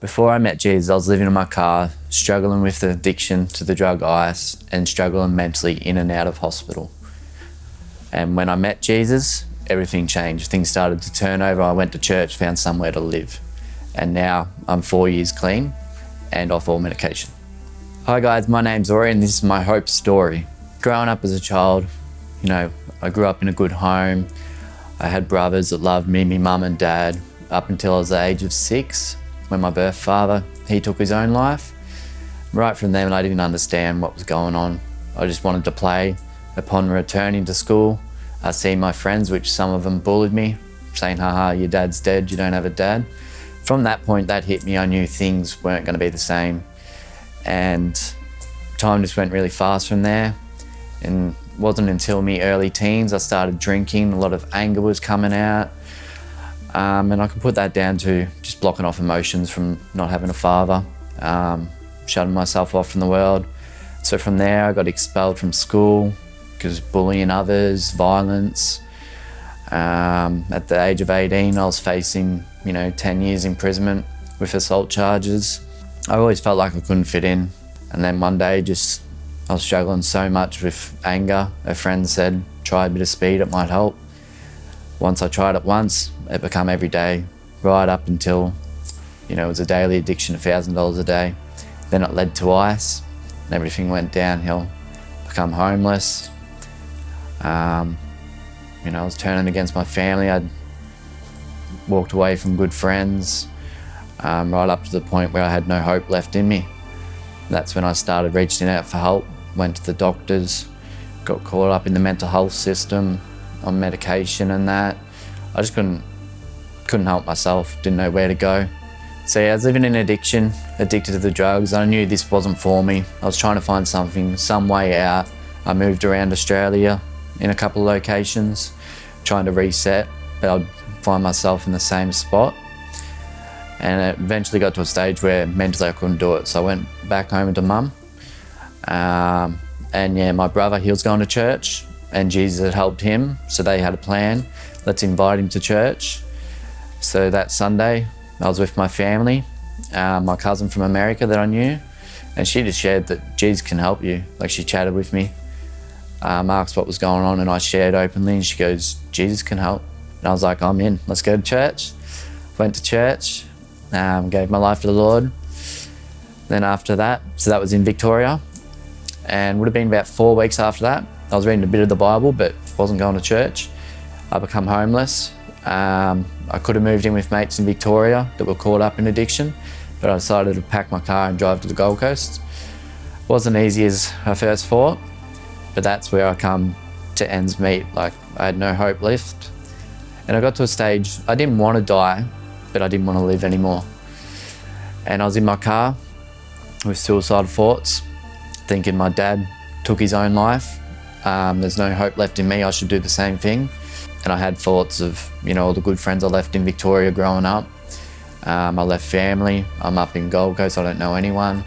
Before I met Jesus, I was living in my car, struggling with the addiction to the drug ice and struggling mentally in and out of hospital. And when I met Jesus, everything changed. Things started to turn over. I went to church, found somewhere to live. And now I'm 4 years clean and off all medication. Hi guys, my name's Orry and this is my hope story. Growing up as a child, I grew up in a good home. I had brothers that loved me, my mum and dad, up until I was the age of 6. When my birth father, he took his own life. Right from then, I didn't understand what was going on. I just wanted to play. Upon returning to school, I seen my friends, which some of them bullied me, saying, haha, your dad's dead, you don't have a dad. From that point, that hit me. I knew things weren't going to be the same. And time just went really fast from there. And it wasn't until me early teens I started drinking. A lot of anger was coming out. And I can put that down to just blocking off emotions from not having a father, shutting myself off from the world. So from there, I got expelled from school because bullying others, violence. At the age of 18, I was facing, 10 years imprisonment with assault charges. I always felt like I couldn't fit in. And then one day, I was struggling so much with anger. A friend said, try a bit of speed, it might help. Once I tried it once, it became every day, right up until, it was a daily addiction of $1,000 a day. Then it led to ice, and everything went downhill. Become homeless. I was turning against my family. I'd walked away from good friends, right up to the point where I had no hope left in me. That's when I started reaching out for help, went to the doctors, got caught up in the mental health system, on medication and that. I just couldn't help myself, didn't know where to go. So yeah, I was living in addiction, addicted to the drugs. I knew this wasn't for me. I was trying to find some way out. I moved around Australia in a couple of locations, trying to reset, but I'd find myself in the same spot. And it eventually got to a stage where mentally I couldn't do it. So I went back home to mum. And yeah, my brother, he was going to church and Jesus had helped him. So they had a plan, let's invite him to church. So that Sunday, I was with my family, my cousin from America that I knew, and she just shared that Jesus can help you. Like, she chatted with me, asked what was going on, and I shared openly, and she goes, Jesus can help. And I was like, I'm in, let's go to church. Went to church, gave my life to the Lord. Then after that, so that was in Victoria, and would have been about 4 weeks after that, I was reading a bit of the Bible, but wasn't going to church. I become homeless. I could have moved in with mates in Victoria that were caught up in addiction, but I decided to pack my car and drive to the Gold Coast. Wasn't easy as I first thought, but that's where I come to ends meet. Like, I had no hope left. And I got to a stage, I didn't want to die, but I didn't want to live anymore. And I was in my car with suicidal thoughts, thinking my dad took his own life. There's no hope left in me, I should do the same thing. And I had thoughts of, all the good friends I left in Victoria growing up. I left family, I'm up in Gold Coast, I don't know anyone.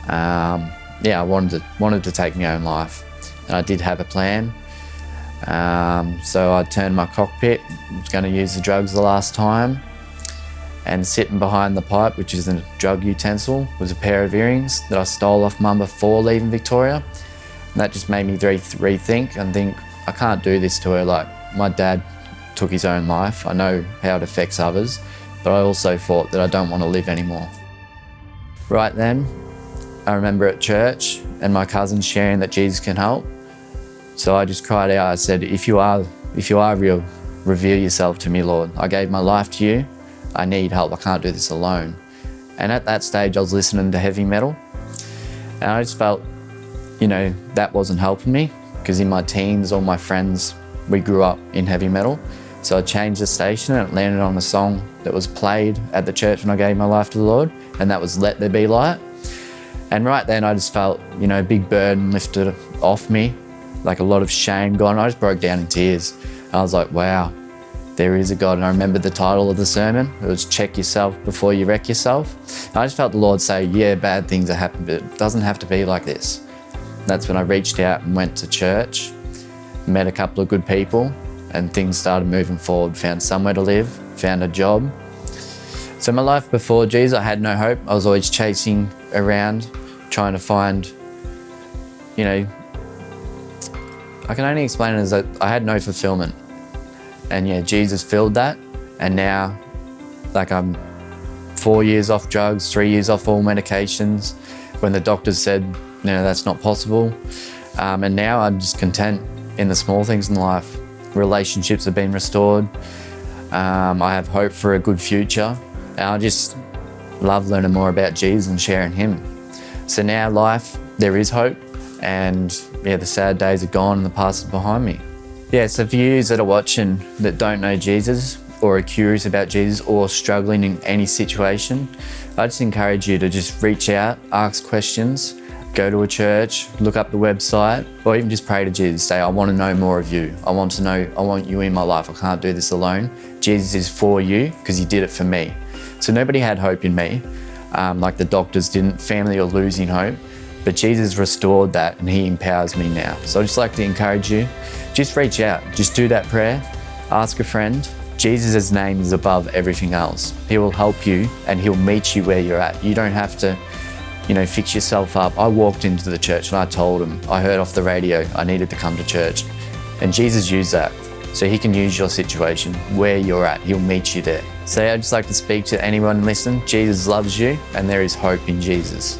I wanted to take my own life. And I did have a plan. So I turned my cockpit, was going to use the drugs the last time. And sitting behind the pipe, which is a drug utensil, was a pair of earrings that I stole off mum before leaving Victoria. And that just made me rethink and think, I can't do this to her. Like, my dad took his own life. I know how it affects others, but I also thought that I don't want to live anymore. Right then, I remember at church and my cousin sharing that Jesus can help. So I just cried out, I said, if you are real, reveal yourself to me, Lord. I gave my life to you. I need help. I can't do this alone. And at that stage, I was listening to heavy metal. And I just felt, that wasn't helping me, because in my teens, all my friends, we grew up in heavy metal. So I changed the station and it landed on a song that was played at the church when I gave my life to the Lord, and that was Let There Be Light. And right then I just felt, a big burden lifted off me, like a lot of shame gone. I just broke down in tears. And I was like, wow, there is a God. And I remember the title of the sermon. It was Check Yourself Before You Wreck Yourself. And I just felt the Lord say, yeah, bad things are happening, but it doesn't have to be like this. That's when I reached out and went to church, met a couple of good people, and things started moving forward. Found somewhere to live, found a job, So my life before Jesus, I had no hope. I was always chasing around, trying to find, I can only explain it as that I had no fulfillment. And yeah, Jesus filled that. And now, I'm 4 years off drugs, 3 years off all medications, when the doctors said, that's not possible. And now I'm just content in the small things in life. Relationships have been restored. I have hope for a good future. And I just love learning more about Jesus and sharing him. So now life, there is hope. And the sad days are gone and the past is behind me. So for you that are watching that don't know Jesus or are curious about Jesus or struggling in any situation, I just encourage you to just reach out, ask questions, go to a church, look up the website, or even just pray to Jesus. Say, I want to know more of you. I want you in my life. I can't do this alone. Jesus is for you because he did it for me. So nobody had hope in me, like the doctors didn't. Family are losing hope, but Jesus restored that and he empowers me now. So I'd just like to encourage you, just reach out, just do that prayer, ask a friend. Jesus' name is above everything else. He will help you and he'll meet you where you're at. You don't have to, fix yourself up. I walked into the church and I told him, I heard off the radio, I needed to come to church. And Jesus used that. So he can use your situation where you're at. He'll meet you there. So I'd just like to speak to anyone and listen. Jesus loves you and there is hope in Jesus.